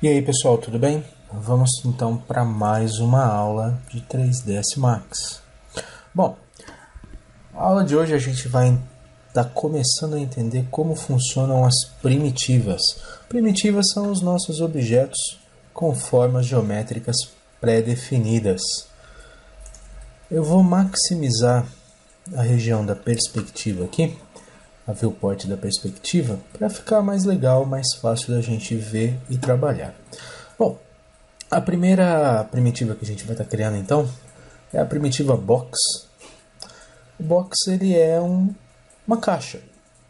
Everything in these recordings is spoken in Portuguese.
E aí pessoal, tudo bem? Vamos então para mais uma aula de 3ds Max. Bom, a aula de hoje a gente vai estar começando a entender como funcionam as primitivas. Primitivas são os nossos objetos com formas geométricas pré-definidas. Eu vou maximizar a região da perspectiva aqui, a viewport da perspectiva, para ficar mais legal, mais fácil da gente ver e trabalhar. Bom, a primeira primitiva que a gente vai estar criando então é a primitiva box. O box ele é uma caixa,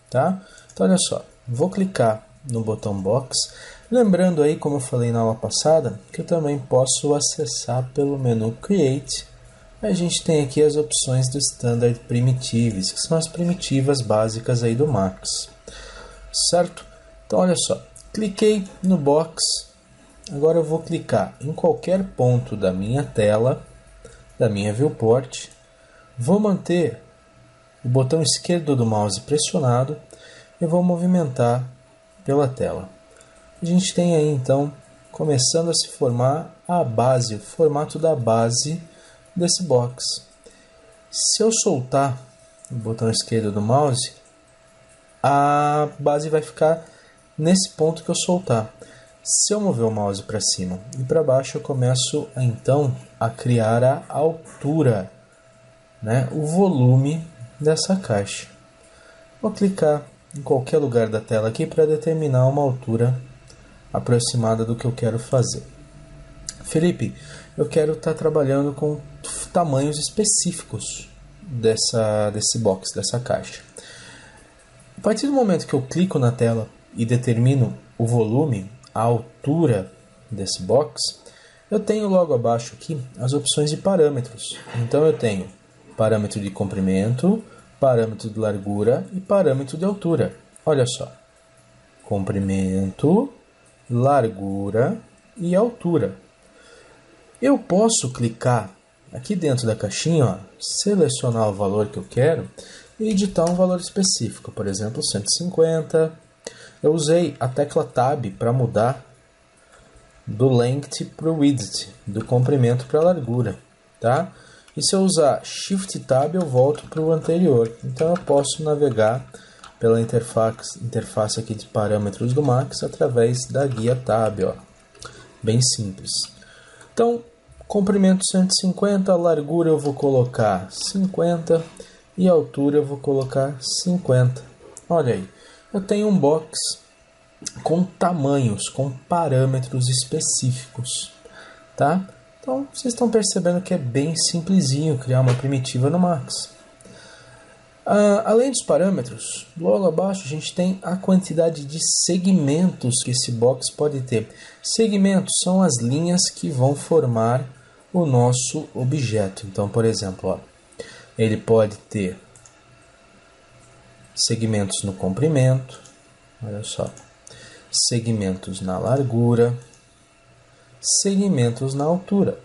tá? Então olha só, vou clicar no botão box, lembrando aí, como eu falei na aula passada, que eu também posso acessar pelo menu Create. A gente tem aqui as opções do Standard Primitives, que são as primitivas básicas aí do Max, certo? Então olha só, cliquei no box, agora eu vou clicar em qualquer ponto da minha tela, da minha viewport, vou manter o botão esquerdo do mouse pressionado e vou movimentar pela tela. A gente tem aí então, começando a se formar a base, o formato da base desse box. Se eu soltar o botão esquerdo do mouse, a base vai ficar nesse ponto que eu soltar. Se eu mover o mouse para cima e para baixo, eu começo então a criar a altura, né, o volume dessa caixa. Vou clicar em qualquer lugar da tela aqui para determinar uma altura aproximada do que eu quero fazer. Felipe, eu quero estar trabalhando com tamanhos específicos desse box, dessa caixa. A partir do momento que eu clico na tela e determino o volume, a altura desse box, eu tenho logo abaixo aqui as opções de parâmetros. Então eu tenho parâmetro de comprimento, parâmetro de largura e parâmetro de altura. Olha só, comprimento, largura e altura. Eu posso clicar aqui dentro da caixinha, ó, selecionar o valor que eu quero e editar um valor específico, por exemplo, 150. Eu usei a tecla Tab para mudar do length para o width, do comprimento para a largura, tá? E se eu usar Shift Tab, eu volto para o anterior. Então eu posso navegar pela interface aqui de parâmetros do Max através da guia Tab, ó. Bem simples. Então, comprimento 150, largura eu vou colocar 50 e altura eu vou colocar 50. Olha aí, eu tenho um box com tamanhos, com parâmetros específicos, tá? Então, vocês estão percebendo que é bem simplesinho criar uma primitiva no Max. Além dos parâmetros, logo abaixo a gente tem a quantidade de segmentos que esse box pode ter. Segmentos são as linhas que vão formar o nosso objeto. Então, por exemplo, ó, ele pode ter segmentos no comprimento, olha só, segmentos na largura, segmentos na altura.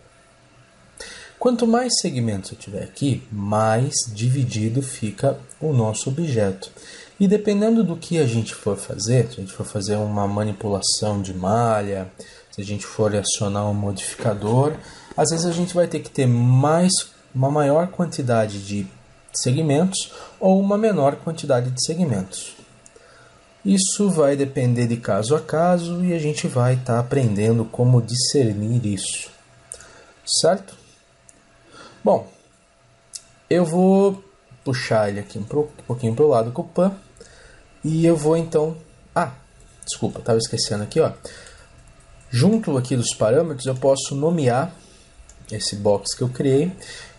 Quanto mais segmentos eu tiver aqui, mais dividido fica o nosso objeto. E dependendo do que a gente for fazer, se a gente for fazer uma manipulação de malha, se a gente for acionar um modificador, às vezes a gente vai ter que ter uma maior quantidade de segmentos ou uma menor quantidade de segmentos. Isso vai depender de caso a caso e a gente vai estar aprendendo como discernir isso, certo? Bom, eu vou puxar ele aqui um pouquinho para o lado com o pan e eu vou então... desculpa, estava esquecendo aqui, ó. Junto aqui dos parâmetros eu posso nomear esse box que eu criei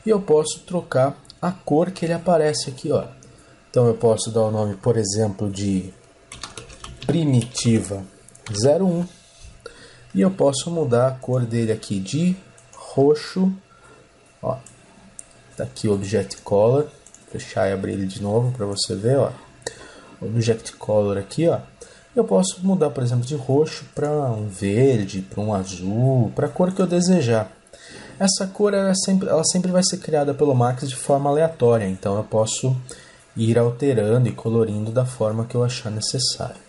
e eu posso trocar a cor que ele aparece aqui, ó. Então eu posso dar o nome, por exemplo, de primitiva 01 e eu posso mudar a cor dele aqui de roxo, ó. Tá aqui o Object Color, vou fechar e abrir ele de novo para você ver, ó. Object Color aqui, ó. Eu posso mudar, por exemplo, de roxo para um verde, para um azul, para a cor que eu desejar. Essa cor ela sempre vai ser criada pelo Max de forma aleatória, então eu posso ir alterando e colorindo da forma que eu achar necessário.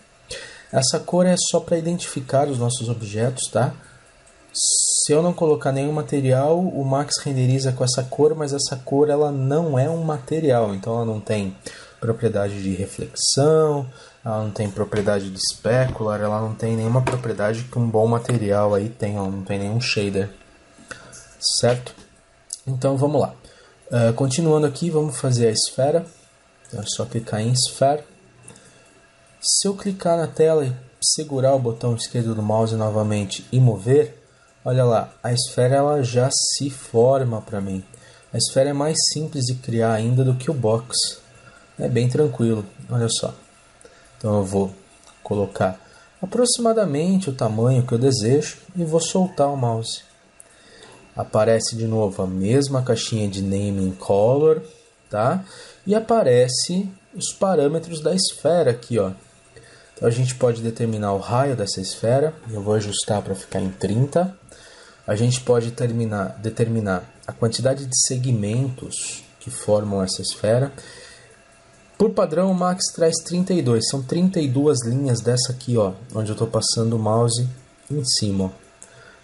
Essa cor é só para identificar os nossos objetos, tá? Se eu não colocar nenhum material, o Max renderiza com essa cor, mas essa cor ela não é um material, então ela não tem propriedade de reflexão, ela não tem propriedade de specular, ela não tem nenhuma propriedade que um bom material aí tem, ela não tem nenhum shader, certo? Então vamos lá. Continuando aqui, vamos fazer a esfera. Então, é só clicar em Sphere. Se eu clicar na tela e segurar o botão esquerdo do mouse novamente e mover, olha lá, a esfera ela já se forma para mim. A esfera é mais simples de criar ainda do que o box. É bem tranquilo, olha só. Então eu vou colocar aproximadamente o tamanho que eu desejo e vou soltar o mouse. Aparece de novo a mesma caixinha de Naming Color, tá? E aparece os parâmetros da esfera aqui, ó. Então a gente pode determinar o raio dessa esfera. Eu vou ajustar para ficar em 30. A gente pode determinar a quantidade de segmentos que formam essa esfera. Por padrão, o Max traz 32. São 32 linhas dessa aqui, ó, onde eu estou passando o mouse em cima, ó.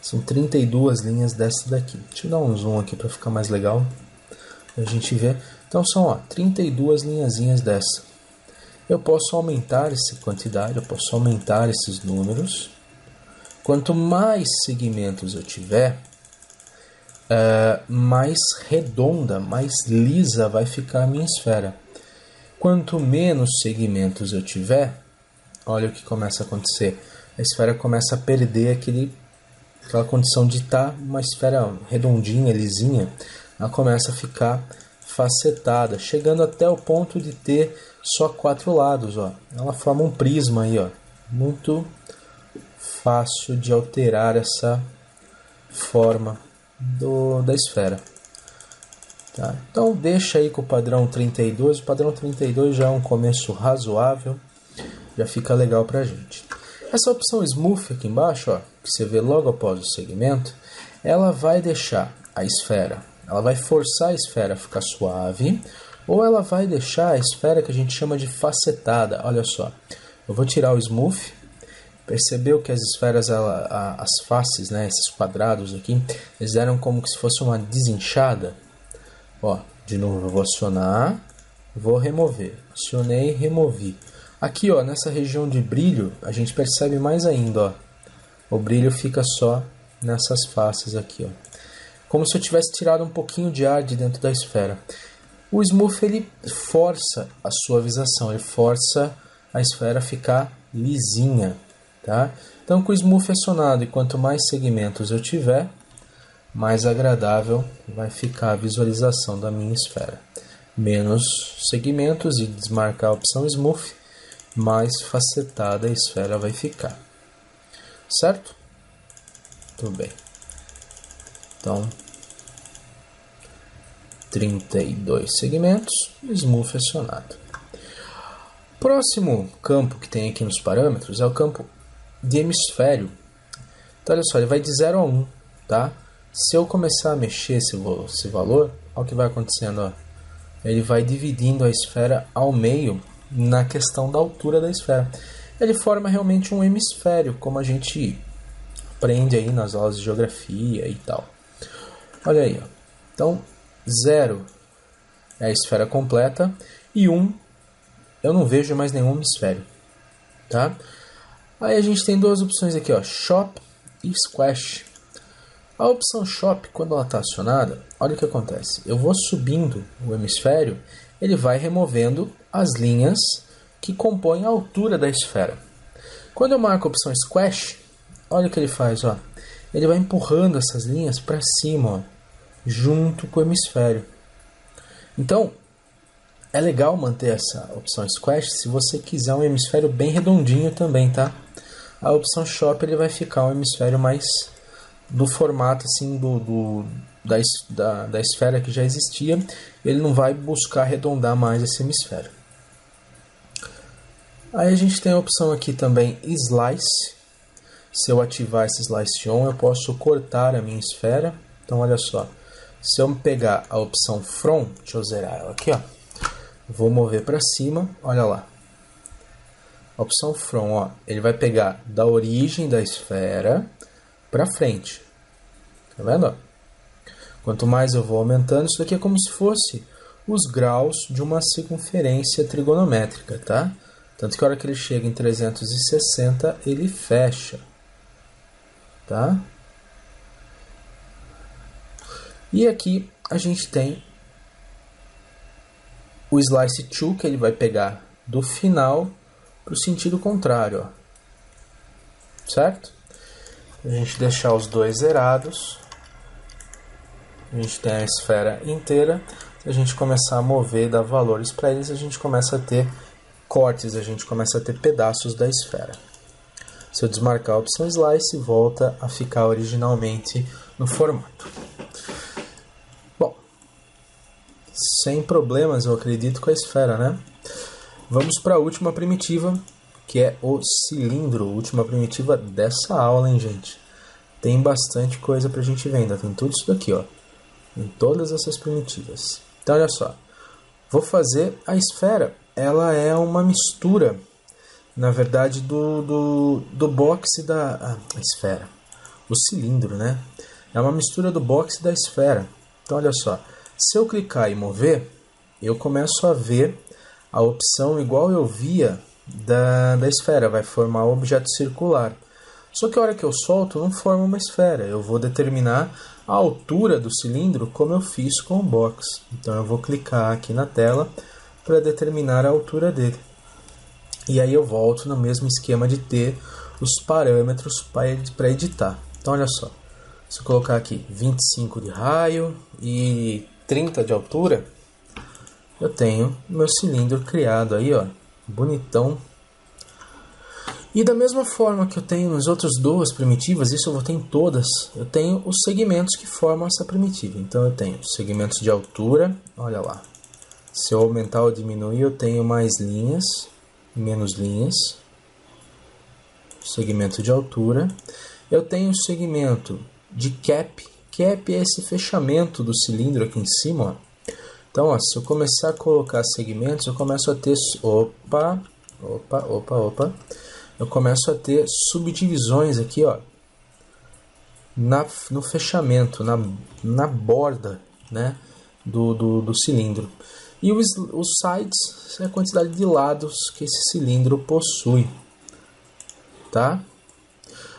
São 32 linhas dessa daqui. Deixa eu dar um zoom aqui para ficar mais legal. A gente vê. Então são, ó, 32 linhazinhas dessa. Eu posso aumentar essa quantidade, eu posso aumentar esses números. Quanto mais segmentos eu tiver, mais redonda, mais lisa vai ficar a minha esfera. Quanto menos segmentos eu tiver, olha o que começa a acontecer. A esfera começa a perder aquela condição de estar uma esfera redondinha, lisinha. Ela começa a ficar facetada, chegando até o ponto de ter só 4 lados, ó. Ela forma um prisma aí, ó. Muito fácil de alterar essa forma da esfera. Tá? Então deixa aí com o padrão 32. O padrão 32 já é um começo razoável, já fica legal pra gente. Essa opção Smooth aqui embaixo, ó, que você vê logo após o segmento, ela vai deixar a esfera, ela vai forçar a esfera a ficar suave, ou ela vai deixar a esfera que a gente chama de facetada. Olha só, eu vou tirar o Smooth. Percebeu que as esferas, as faces, né, esses quadrados aqui, eles eram como se fosse uma desinchada. Ó, de novo eu vou acionar, vou remover. Acionei e removi. Aqui, ó, nessa região de brilho, a gente percebe mais ainda, ó. O brilho fica só nessas faces aqui, ó. Como se eu tivesse tirado um pouquinho de ar de dentro da esfera. O Smooth, ele força a suavização, ele força a esfera a ficar lisinha, tá? Então, com o Smooth acionado e quanto mais segmentos eu tiver, mais agradável vai ficar a visualização da minha esfera. Menos segmentos e desmarcar a opção Smooth, mais facetada a esfera vai ficar. Certo? Tudo bem. Então, 32 segmentos, Smooth acionado. Próximo campo que tem aqui nos parâmetros é o campo de hemisfério. Então, olha só, ele vai de 0 a 1, tá? Se eu começar a mexer esse valor, olha o que vai acontecendo, ó. Ele vai dividindo a esfera ao meio na questão da altura da esfera. Ele forma realmente um hemisfério, como a gente aprende aí nas aulas de geografia e tal. Olha aí, ó. Então, 0 é a esfera completa e 1 eu não vejo mais nenhum hemisfério, tá? Aí a gente tem duas opções aqui, ó, Shop e Squash. A opção Shop, quando ela está acionada, olha o que acontece. Eu vou subindo o hemisfério, ele vai removendo as linhas que compõem a altura da esfera. Quando eu marco a opção Squash, olha o que ele faz, ó. Ele vai empurrando essas linhas para cima, ó, junto com o hemisfério. Então, é legal manter essa opção Squash se você quiser um hemisfério bem redondinho também, tá? A opção Shop, ele vai ficar um hemisfério mais do formato assim da esfera que já existia. Ele não vai buscar arredondar mais esse hemisfério. Aí a gente tem a opção aqui também Slice. Se eu ativar esse Slice On, eu posso cortar a minha esfera. Então olha só, se eu pegar a opção From, deixa eu zerar ela aqui, ó. Vou mover para cima, olha lá. A opção From, ó, ele vai pegar da origem da esfera para frente. Tá vendo? Ó? Quanto mais eu vou aumentando, isso daqui é como se fosse os graus de uma circunferência trigonométrica, tá? Tanto que a hora que ele chega em 360, ele fecha, tá? E aqui a gente tem o Slice to, que ele vai pegar do final para o sentido contrário, ó. Certo? A gente deixar os dois zerados, a gente tem a esfera inteira. Se a gente começar a mover, dar valores para eles, a gente começa a ter cortes, a gente começa a ter pedaços da esfera. Se eu desmarcar a opção Slice, volta a ficar originalmente no formato. Bom, sem problemas, eu acredito, com a esfera, né? Vamos para a última primitiva, que é o cilindro. Última primitiva dessa aula, hein, gente? Tem bastante coisa pra gente ver ainda. Tem tudo isso daqui, ó. Em todas essas primitivas. Então, olha só. Vou fazer a esfera. Ela é uma mistura, na verdade, do boxe da... a esfera. O cilindro, né? É uma mistura do boxe da esfera. Então, olha só. Se eu clicar e mover, eu começo a ver a opção igual eu via da esfera. Vai formar um objeto circular. Só que a hora que eu solto, não forma uma esfera. Eu vou determinar a altura do cilindro como eu fiz com o box. Então eu vou clicar aqui na tela para determinar a altura dele. E aí eu volto no mesmo esquema de ter os parâmetros para editar. Então olha só. Se eu colocar aqui 25 de raio e 30 de altura, eu tenho meu cilindro criado aí, ó, bonitão. E da mesma forma que eu tenho nas outras duas primitivas, isso eu vou ter em todas, eu tenho os segmentos que formam essa primitiva. Então eu tenho segmentos de altura, olha lá. Se eu aumentar ou diminuir, eu tenho mais linhas, menos linhas. Segmento de altura. Eu tenho o segmento de cap. Cap é esse fechamento do cilindro aqui em cima, ó. Então, ó, se eu começar a colocar segmentos, eu começo a ter... Opa. Eu começo a ter subdivisões aqui, ó, no fechamento, na borda, né, do cilindro. E os sides é a quantidade de lados que esse cilindro possui, tá?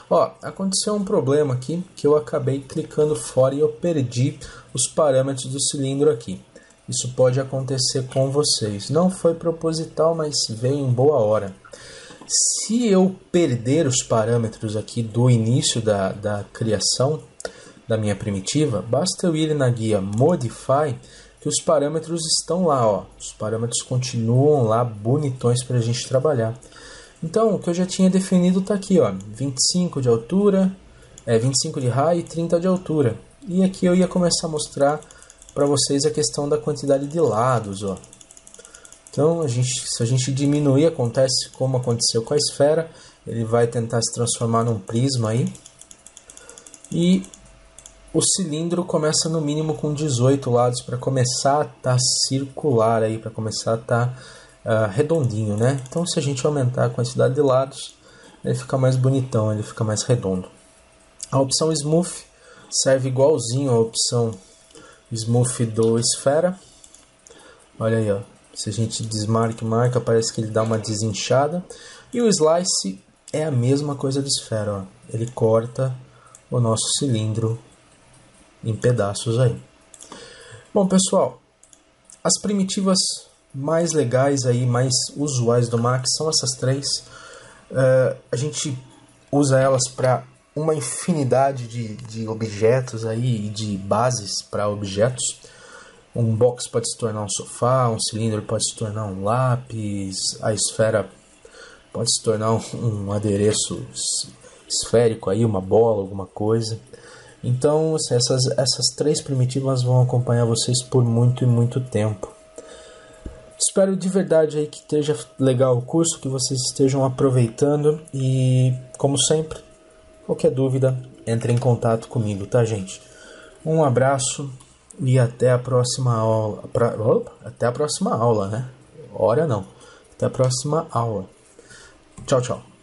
Ó, aconteceu um problema aqui, que eu acabei clicando fora e eu perdi os parâmetros do cilindro aqui. Isso pode acontecer com vocês. Não foi proposital, mas veio em boa hora. Se eu perder os parâmetros aqui do início da criação da minha primitiva, basta eu ir na guia Modify, que os parâmetros estão lá, ó. Os parâmetros continuam lá, bonitões para a gente trabalhar. Então, o que eu já tinha definido está aqui, ó, 25 de altura, 25 de raio e 30 de altura. E aqui eu ia começar a mostrar para vocês a questão da quantidade de lados, ó. Então, se a gente diminuir, acontece como aconteceu com a esfera. Ele vai tentar se transformar num prisma aí. E o cilindro começa no mínimo com 18 lados para começar a estar circular aí, para começar a estar redondinho, né? Então, se a gente aumentar a quantidade de lados, ele fica mais bonitão, ele fica mais redondo. A opção Smooth serve igualzinho à opção Smooth do esfera. Olha aí, ó. Se a gente desmarca e marca, parece que ele dá uma desinchada. E o Slice é a mesma coisa do esfera, ó. Ele corta o nosso cilindro em pedaços aí. Bom, pessoal, as primitivas mais legais aí, mais usuais do Max são essas três. A gente usa elas para uma infinidade de objetos aí, de bases para objetos. Um box pode se tornar um sofá, um cilindro pode se tornar um lápis, a esfera pode se tornar um adereço esférico aí, uma bola, alguma coisa. Então, assim, essas três primitivas vão acompanhar vocês por muito e muito tempo. Espero de verdade aí que esteja legal o curso, que vocês estejam aproveitando e, como sempre, qualquer dúvida, entre em contato comigo, tá, gente? Um abraço e até a próxima aula. Até a próxima aula, né? Hora não. Até a próxima aula. Tchau, tchau.